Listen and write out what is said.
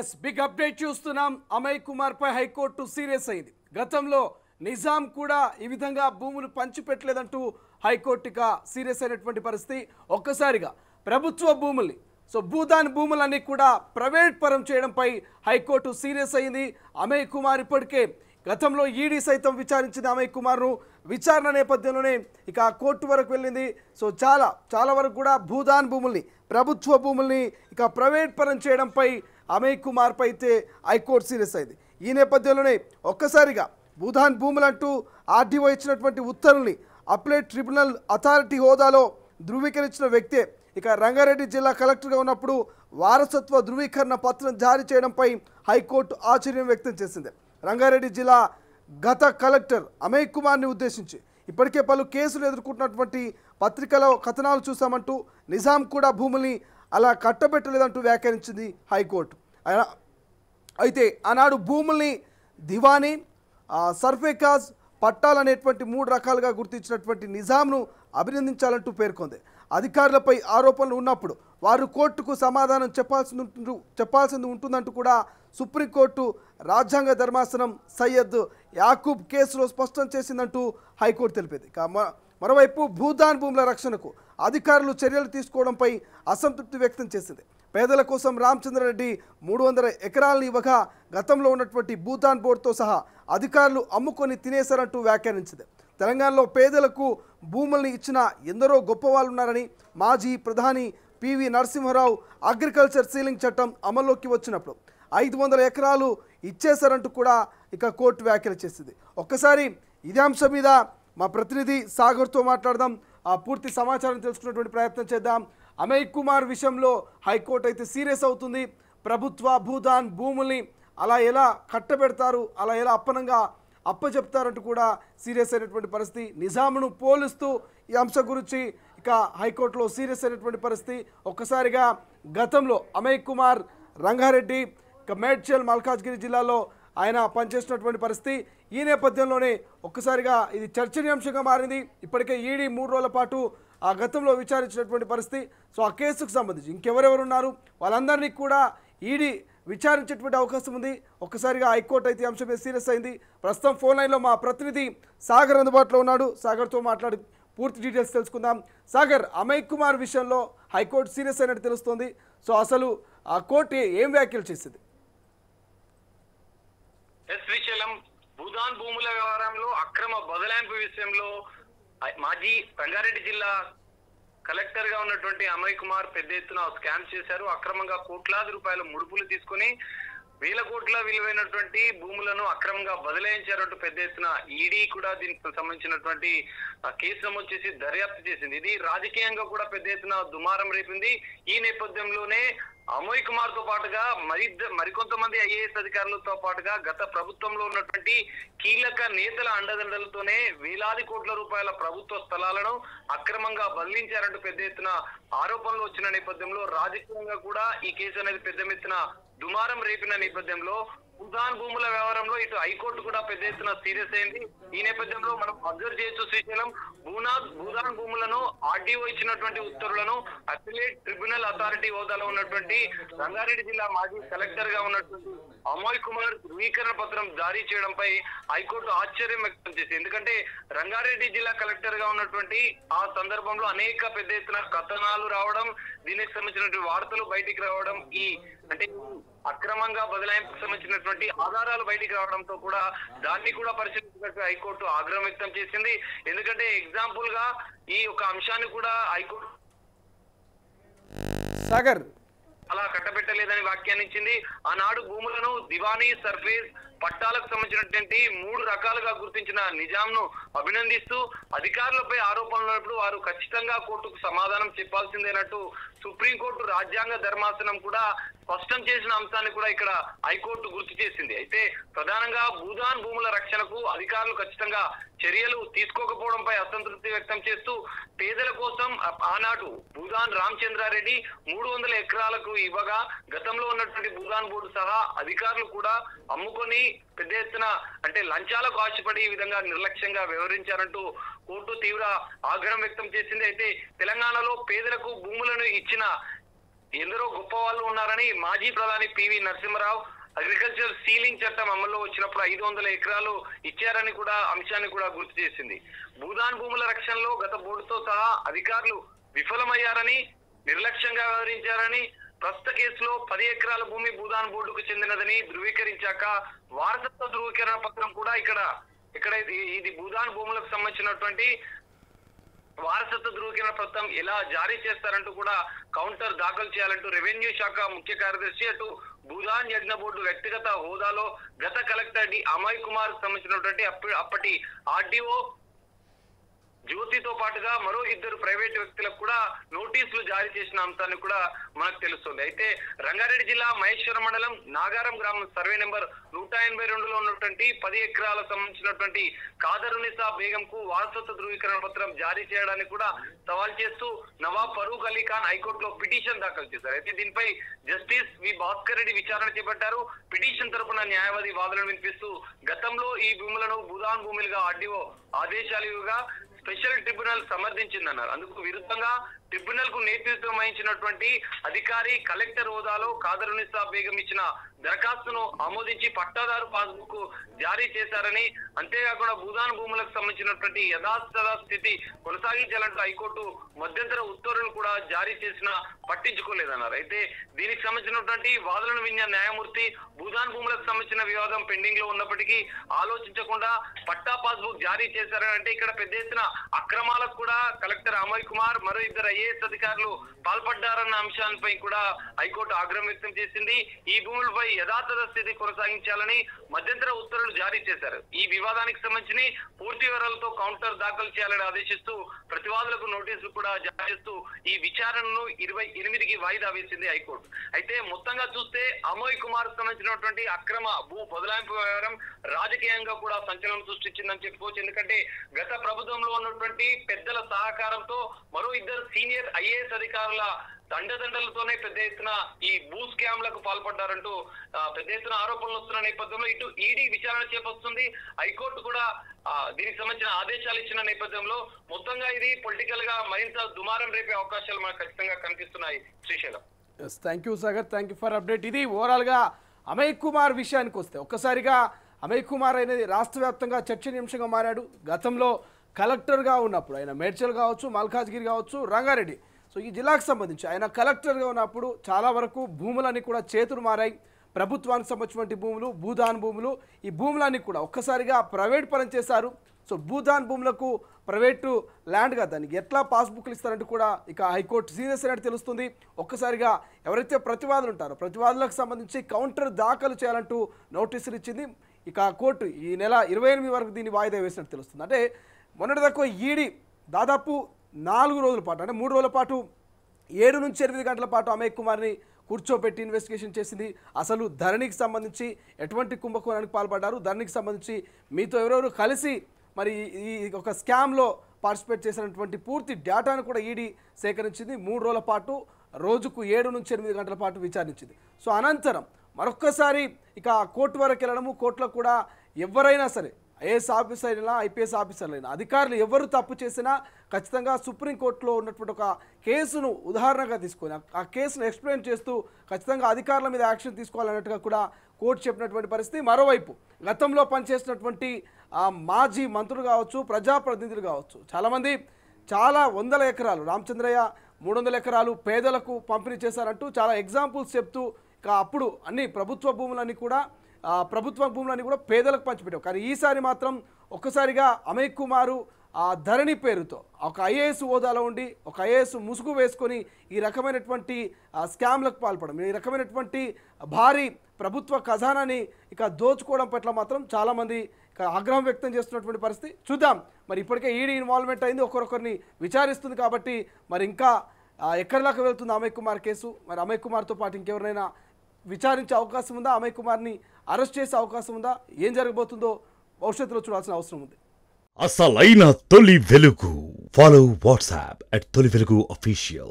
Yes big update చూస్తున్నాం. అమయ్ కుమార్ పై high court serious అయింది. గతంలో నిజాం కూడా ఈ విధంగా భూములు పంచిపెట్టలేదంటూ హైకోర్టుగా సీరియస్ అయినటువంటి పరిస్థితి. ఒక్కసారిగా ప్రభుత్వ భూముల్ని భూదాన్ భూములన్నీ కూడా ప్రైవేట్ పరం చేయడంపై హైకోర్టు సీరియస్ అయింది. అమయ్ కుమార్ ఇప్పటికే గతంలో ఈడీ సైతం విచారించింది అమయ్ కుమార్ను. విచారణ నేపథ్యంలోనే ఇక కోర్టు వరకు వెళ్ళింది. చాలా వరకు కూడా భూదాన్ భూముల్ని ప్రభుత్వ భూముల్ని ఇక ప్రైవేట్ పరం చేయడంపై అమయ్ కుమార్ పై అయితే హైకోర్టు సీరియస్ అయింది. ఈ నేపథ్యంలోనే ఒక్కసారిగా భూదాన్ భూములంటూ ఆర్డీఓ ఇచ్చినటువంటి ఉత్తర్వుల్ని అప్లైట్ ట్రిబ్యునల్ అథారిటీ హోదాలో ధృవీకరించిన వ్యక్తే ఇక రంగారెడ్డి జిల్లా కలెక్టర్గా ఉన్నప్పుడు వారసత్వ ధృవీకరణ పత్రం జారీ చేయడంపై హైకోర్టు ఆశ్చర్యం వ్యక్తం చేసింది. రంగారెడ్డి జిల్లా గత కలెక్టర్ అమయ్ కుమార్ని ఉద్దేశించి ఇప్పటికే పలు కేసులు ఎదుర్కొంటున్నటువంటి పత్రికలో కథనాలు చూసామంటూ నిజాం కూడా భూముల్ని అలా కట్టబెట్టలేదంటూ వ్యాఖ్యానించింది హైకోర్టు. అయితే ఆనాడు భూముల్ని దివానీ, సర్ఫేకాజ్, పట్టాలనేటువంటి 3 రకాలుగా గుర్తించినటువంటి నిజాంను అభినందించాలంటూ పేర్కొంది. అధికారులపై ఆరోపణలు ఉన్నప్పుడు వారు కోర్టుకు సమాధానం చెప్పాల్సింది ఉంటుందంటూ కూడా సుప్రీంకోర్టు రాజ్యాంగ ధర్మాసనం సయ్యద్ యాకూబ్ కేసులో స్పష్టం చేసిందంటూ హైకోర్టు తెలిపింది. మరోవైపు భూదాన్ భూముల రక్షణకు అధికారులు చర్యలు తీసుకోవడంపై అసంతృప్తి వ్యక్తం చేసింది. పేదల కోసం రామచంద్రారెడ్డి 300 ఎకరాలను ఇవ్వగా గతంలో ఉన్నటువంటి భూదాన్ బోర్డుతో సహా అధికారులు అమ్ముకొని తినేశారంటూ వ్యాఖ్యానించింది. తెలంగాణలో పేదలకు భూముల్ని ఇచ్చిన ఎందరో గొప్ప వాళ్ళు ఉన్నారని, మాజీ ప్రధాని పివి నరసింహారావు అగ్రికల్చర్ సీలింగ్ చట్టం అమల్లోకి వచ్చినప్పుడు 500 ఎకరాలు ఇచ్చేశారంటూ కూడా ఇక కోర్టు వ్యాఖ్యలు చేసింది. ఒక్కసారి ఇదే అంశం మీద మా ప్రతినిధి సాగర్తో మాట్లాడదాం, పూర్తి సమాచారం తెలుసుకునేటువంటి ప్రయత్నం చేద్దాం. అమయ్ కుమార్ విషయంలో హైకోర్టు అయితే సీరియస్ అవుతుంది. ప్రభుత్వ భూదాన్ భూముల్ని అలా ఎలా కట్టబెడతారు, అలా ఎలా అప్పచెప్తారంటూ కూడా సీరియస్ అయినటువంటి పరిస్థితి. నిజామును పోలుస్తూ ఈ అంశం గురించి ఇక హైకోర్టులో సీరియస్ అయినటువంటి పరిస్థితి. ఒక్కసారిగా గతంలో అమయ్ కుమార్ రంగారెడ్డి, మేడ్చల్, మల్కాజ్గిరి జిల్లాలో ఆయన పనిచేసినటువంటి పరిస్థితి. ఈ నేపథ్యంలోనే ఒక్కసారిగా ఇది చర్చనీయాంశంగా మారింది. ఇప్పటికే ఈడీ 3 రోజుల పాటు ఆ గతంలో విచారించినటువంటి పరిస్థితి. ఆ కేసుకు సంబంధించి ఇంకెవరెవరు ఉన్నారు వాళ్ళందరినీ కూడా ఈడీ విచారించేటువంటి అవకాశం ఉంది. ఒక్కసారిగా హైకోర్టు అయితే అంశం మీద సీరియస్ అయింది. ప్రస్తుతం ఫోన్ లైన్లో మా ప్రతినిధి సాగర్ అందుబాటులో ఉన్నాడు. సాగర్తో మాట్లాడి పూర్తి డీటెయిల్స్ తెలుసుకుందాం. సాగర్, అమయ్ కుమార్ విషయంలో హైకోర్టు సీరియస్ అయినట్టు తెలుస్తోంది. అసలు ఆ కోర్టు ఏం వ్యాఖ్యలు చేసింది? శ్రీశైలం భూదాన్ భూముల వ్యవహారంలో అక్రమ బదలాయింపు విషయంలో మాజీ రంగారెడ్డి జిల్లా కలెక్టర్ గా ఉన్నటువంటి అమయ్ కుమార్ పెద్ద ఎత్తున స్కామ్ చేశారు. అక్రమంగా కోట్లాది రూపాయల ముడుపులు తీసుకుని 1000 కోట్ల విలువైనటువంటి భూములను అక్రమంగా బదలాయించారంటూ పెద్ద ఎత్తున ఈడీ కూడా దీనికి సంబంధించినటువంటి కేసు నమోదు చేసి దర్యాప్తు చేసింది. ఇది రాజకీయంగా కూడా పెద్ద ఎత్తున దుమారం రేపింది. ఈ నేపథ్యంలోనే అమయ్ కుమార్ తో పాటుగా మరికొంతమంది ఐఏఎస్ అధికారులతో పాటుగా గత ప్రభుత్వంలో ఉన్నటువంటి కీలక నేతల అండదండలతోనే వేలాది కోట్ల రూపాయల ప్రభుత్వ స్థలాలను అక్రమంగా బదిలించారంటూ పెద్ద ఎత్తున ఆరోపణలు వచ్చిన నేపథ్యంలో రాజకీయంగా కూడా ఈ కేసు అనేది పెద్ద ఎత్తున దుమారం రేపిన నేపథ్యంలో భూదాన్ భూముల వ్యవహారంలో ఇటు హైకోర్టు కూడా పెద్ద ఎత్తున సీరియస్ అయింది. ఈ నేపథ్యంలో మనం అబ్జర్వ్ చేయొచ్చు శ్రీశైలం, భూదాన్ భూములను ఆర్డీఓ ఇచ్చినటువంటి ఉత్తర్వులను అప్లైట్ ట్రిబ్యునల్ అథారిటీ హోదాలో ఉన్నటువంటి రంగారెడ్డి జిల్లా మాజీ కలెక్టర్ గా ఉన్నటువంటి అమయ్ కుమార్ ధృవీకరణ పత్రం జారీ చేయడంపై హైకోర్టు ఆశ్చర్యం వ్యక్తం చేసింది. ఎందుకంటే రంగారెడ్డి జిల్లా కలెక్టర్ గా ఉన్నటువంటి ఆ సందర్భంలో అనేక పెద్ద ఎత్తున కథనాలు రావడం, దీనికి సంబంధించినటువంటి వార్తలు బయటికి రావడం, అంటే అక్రమంగా బదలాయింపుకు సంబంధించినటువంటి ఆధారాలు బయటికి రావడంతో కూడా దాన్ని కూడా పరిశీలించినట్టు హైకోర్టు ఆగ్రహం వ్యక్తం చేసింది. ఎందుకంటే ఎగ్జాంపుల్ గా ఈ ఒక అంశాన్ని కూడా హైకోర్టు సాగర్ అలా కట్టబెట్టలేదని వ్యాఖ్యానించింది. ఆనాడు భూములను దివానీ, సర్ఫేస్, పట్టాలకు సంబంధించినటువంటి 3 రకాలుగా గుర్తించిన నిజాంను అభినందిస్తూ అధికారులపై ఆరోపణలు ఉన్నప్పుడు వారు ఖచ్చితంగా కోర్టుకు సమాధానం చెప్పాల్సిందేనట్టు సుప్రీంకోర్టు రాజ్యాంగ ధర్మాసనం కూడా స్పష్టం చేసిన అంశాన్ని కూడా ఇక్కడ హైకోర్టు గుర్తు చేసింది. అయితే ప్రధానంగా భూదాన్ భూముల రక్షణకు అధికారులు ఖచ్చితంగా చర్యలు తీసుకోకపోవడంపై అసంతృప్తి వ్యక్తం చేస్తూ పేదల కోసం ఆనాడు భూదాన్ రామచంద్రారెడ్డి 300 ఎకరాలకు ఇవ్వగా గతంలో ఉన్నటువంటి భూదాన్ బోర్డు సహా అధికారులు కూడా అమ్ముకొని పెద్ద ఎత్తున అంటే లంచాలకు ఆశపడి ఈ విధంగా నిర్లక్ష్యంగా వ్యవహరించారంటూ కోర్టు తీవ్ర ఆగ్రహం వ్యక్తం చేసింది. అయితే తెలంగాణలో పేదలకు భూములను ఇచ్చిన ఎందరో గొప్ప వాళ్ళు ఉన్నారని మాజీ ప్రధాని పివి నరసింహారావు అగ్రికల్చర్ సీలింగ్ చట్టం అమల్లో వచ్చినప్పుడు 500 ఎకరాలు ఇచ్చారని కూడా అంశాన్ని కూడా గుర్తు చేసింది. భూదాన్ భూముల రక్షణలో గత బోర్డుతో సహా అధికారులు విఫలమయ్యారని, నిర్లక్ష్యంగా వ్యవహరించారని, ప్రస్తుత కేసులో 10 ఎకరాల భూమి భూదాన్ బోర్డుకు చెందినదని ధృవీకరించాక వారసత్వ ధృవీకరణ పత్రం కూడా ఇక్కడ ఇది భూదాన్ భూములకు సంబంధించినటువంటి వారసత్వ ధృవీకరణ పత్రం ఎలా జారీ చేస్తారంటూ కూడా కౌంటర్ దాఖలు చేయాలంటూ రెవెన్యూ శాఖ ముఖ్య కార్యదర్శి అటు భూదాన్ యజ్ఞ బోర్డు వ్యక్తిగత హోదాలో గత కలెక్టర్ అమయ్ కుమార్ సంబంధించినటువంటి అప్పటి ఆర్డీఓ జ్యోతితో పాటుగా మరో 2 ప్రైవేట్ వ్యక్తులకు కూడా నోటీసులు జారీ చేసిన అంశాన్ని కూడా మనకు తెలుస్తుంది. అయితే రంగారెడ్డి జిల్లా మహేశ్వరం మండలం నాగారం గ్రామం సర్వే నెంబర్ 182లో ఉన్నటువంటి 10 ఎకరాలకు సంబంధించినటువంటి కాదరునిసా బేగం కు వారసత్వ ధృవీకరణ పత్రం జారీ చేయడానికి కూడా సవాల్ చేస్తూ నవాబ్ ఫరూక్ అలీ ఖాన్ హైకోర్టులో పిటిషన్ దాఖలు చేశారు. అయితే దీనిపై జస్టిస్ వి భాస్కర్ రెడ్డి విచారణ చేపట్టారు. పిటిషన్ తరపున న్యాయవాది వాదనలు వినిపిస్తూ గతంలో ఈ భూములను భూదాన్ భూములుగా ఆర్డీఓ ఆదేశాలు ఇవ్వగా స్పెషల్ ట్రిబ్యునల్ సమర్థించిందన్నారు. అందుకు విరుద్ధంగా ట్రిబ్యునల్ కు నేతృత్వం వహించినటువంటి అధికారి కలెక్టర్ హోదాలో కాదరునిసా బేగం ఇచ్చిన దరఖాస్తును ఆమోదించి పట్టాదారు పాస్బుక్ జారీ చేశారని, అంతేకాకుండా భూదాన్ భూములకు సంబంధించినటువంటి యథాస్థ స్థితి కొనసాగించాలంటూ హైకోర్టు మధ్యంతర ఉత్తర్వులు కూడా జారీ చేసినా పట్టించుకోలేదన్నారు. అయితే దీనికి సంబంధించినటువంటి వాదనలు విన్న న్యాయమూర్తి భూదాన్ భూములకు సంబంధించిన వివాదం పెండింగ్ లో ఉన్నప్పటికీ ఆలోచించకుండా పట్టా పాస్బుక్ జారీ చేశారని, అంటే ఇక్కడ పెద్ద ఎత్తున అక్రమాలకు కూడా కలెక్టర్ అమయ్ కుమార్ మరో 2 ఐఏఎస్ అధికారులు పాల్పడ్డారన్న అంశాలపై కూడా హైకోర్టు ఆగ్రహం వ్యక్తం చేసింది. ఈ భూములపై యథాతథ స్థితి కొనసాగించాలని మధ్యంతర ఉత్తర్వులు జారీ చేశారు. ఈ వివాదానికి సంబంధించి పూర్తి వివరాలతో కౌంటర్ దాఖలు చేయాలని ఆదేశిస్తూ ప్రతివాదులకు నోటీసులు కూడా జారీ చేస్తూ ఈ విచారణను 28కి వాయిదా వేసింది హైకోర్టు. అయితే మొత్తంగా చూస్తే అమయ్ కుమార్ సంబంధించినటువంటి అక్రమ భూ బదలాయింపు వ్యవహారం రాజకీయంగా కూడా సంచలనం సృష్టించిందని చెప్పుకోవచ్చు. ఎందుకంటే గత ప్రభుత్వంలో ఉన్నటువంటి పెద్దల సహకారంతో మరో 2 సీనియర్ ఐఏఎస్ అధికారుల దండలతోనే పెద్ద ఎత్తున ఈ భూ స్కామ్లకు పాల్పడ్డారంటూ పెద్ద ఎత్తున ఆరోపణలు వస్తున్న నేపథ్యంలో ఇటు ఈడీ విచారణ చేపడుతుంది. హైకోర్టు కూడా దీనికి సంబంధించిన ఆదేశాలు ఇచ్చిన నేపథ్యంలో మొత్తంగా ఇది పొలిటికల్ గా మరింత దుమారం రేపే అవకాశాలు మనకు ఖచ్చితంగా కనిపిస్తున్నాయి. Srisailam. Thank you Sagar, thank you for update. ఇది ఓవరాల్ గా అమయ్ కుమార్ విషయానికి వస్తే ఒక్కసారిగా అమయ్ కుమార్ అనేది రాష్ట్ర వ్యాప్తంగా చర్చనీయాంశంగా మారాడు. గతంలో కలెక్టర్గా ఉన్నప్పుడు ఆయన మేడ్చల్ కావచ్చు, మల్కాజ్గిరి కావచ్చు, రంగారెడ్డి, సో ఈ జిల్లాకు సంబంధించి ఆయన కలెక్టర్గా ఉన్నప్పుడు చాలా వరకు భూములన్నీ కూడా చేతులు మారాయి. ప్రభుత్వానికి సంబంధించినటువంటి భూములు, భూదాన్ భూములు, ఈ భూములన్నీ కూడా ఒక్కసారిగా ప్రైవేట్ పరం చేశారు. సో భూదాన్ భూములకు ప్రైవేటు ల్యాండ్గా దానికి ఎట్లా పాస్బుక్లు ఇస్తారంటూ కూడా ఇక హైకోర్టు సీరియస్ అయినట్టు తెలుస్తుంది. ఒక్కసారిగా ఎవరైతే ప్రతివాదులు ఉంటారో ప్రతివాదులకు సంబంధించి కౌంటర్ దాఖలు చేయాలంటూ నోటీసులు ఇచ్చింది. ఇక కోర్టు ఈ నెల 28 వరకు దీన్ని వాయిదా వేసినట్టు తెలుస్తుంది. అంటే మొన్నటిదాకా ఈడీ దాదాపు 4 రోజుల పాటు, అంటే 3 రోజుల పాటు 7 నుంచి 8 గంటల పాటు అమయ్ కుమార్ని కూర్చోబెట్టి ఇన్వెస్టిగేషన్ చేసింది. అసలు ధరణికి సంబంధించి ఎటువంటి కుంభకోణానికి పాల్పడ్డారు, ధరణికి సంబంధించి మీతో ఎవరెవరు కలిసి మరి ఈ ఒక స్కామ్లో పార్టిసిపేట్ చేసినటువంటి పూర్తి డేటాను కూడా ఈడీ సేకరించింది. 3 రోజుల పాటు రోజుకు 7 నుంచి 8 గంటల పాటు విచారించింది. సో అనంతరం మరొక్కసారి ఇక కోర్టు వరకు వెళ్ళడము, కోర్టులో కూడా ఎవరైనా సరే ఐఏఎస్ ఆఫీసర్ అయినా ఐపీఎస్ ఆఫీసర్లైనా అధికారులు ఎవరు తప్పు చేసినా ఖచ్చితంగా సుప్రీంకోర్టులో ఉన్నటువంటి ఒక కేసును ఉదాహరణగా తీసుకొని ఆ కేసును ఎక్స్ప్లెయిన్ చేస్తూ ఖచ్చితంగా అధికారుల మీద యాక్షన్ తీసుకోవాలన్నట్టుగా కూడా కోర్టు చెప్పినటువంటి పరిస్థితి. మరోవైపు గతంలో పనిచేసినటువంటి మాజీ మంత్రులు కావచ్చు, ప్రజాప్రతినిధులు కావచ్చు, చాలామంది చాలా 100 ఎకరాలు, రామచంద్రయ్య 300 ఎకరాలు పేదలకు పంపిణీ చేశారంటూ చాలా ఎగ్జాంపుల్స్ చెప్తూ ఇక అప్పుడు అన్ని ప్రభుత్వ భూములన్నీ కూడా పేదలకు పంచిపెట్టావు. కానీ ఈసారి మాత్రం ఒక్కసారిగా అమయ్ కుమారు ఆ ధరణి పేరుతో ఒక ఐఏఎస్ హోదాలో ఉండి ఒక ఐఏఎస్ ముసుగు వేసుకొని ఈ రకమైనటువంటి స్కామ్లకు పాల్పడడం, ఈ రకమైనటువంటి భారీ ప్రభుత్వ ఖజానాని ఇక దోచుకోవడం పట్ల మాత్రం చాలామంది ఇక ఆగ్రహం వ్యక్తం చేస్తున్నటువంటి పరిస్థితి. చూద్దాం, మరి ఇప్పటికే ఈడీ ఇన్వాల్వ్మెంట్ అయింది, ఒకరొకరిని విచారిస్తుంది కాబట్టి మరి ఇంకా ఎక్కడి దాకా వెళ్తుంది అమయ్ కుమార్ కేసు. మరి అమయ్ కుమార్తో పాటు ఇంకెవరినైనా విచారించే అవకాశం ఉందా, అమయ్ కుమార్ని అరెస్ట్ చేసే అవకాశం ఉందా, ఏం జరగబోతుందో భవిష్యత్తులో చూడాల్సిన అవసరం ఉంది. అసలైన తొలి వెలుగు. ఫాలో వాట్సాప్ @తొలి వెలుగు official.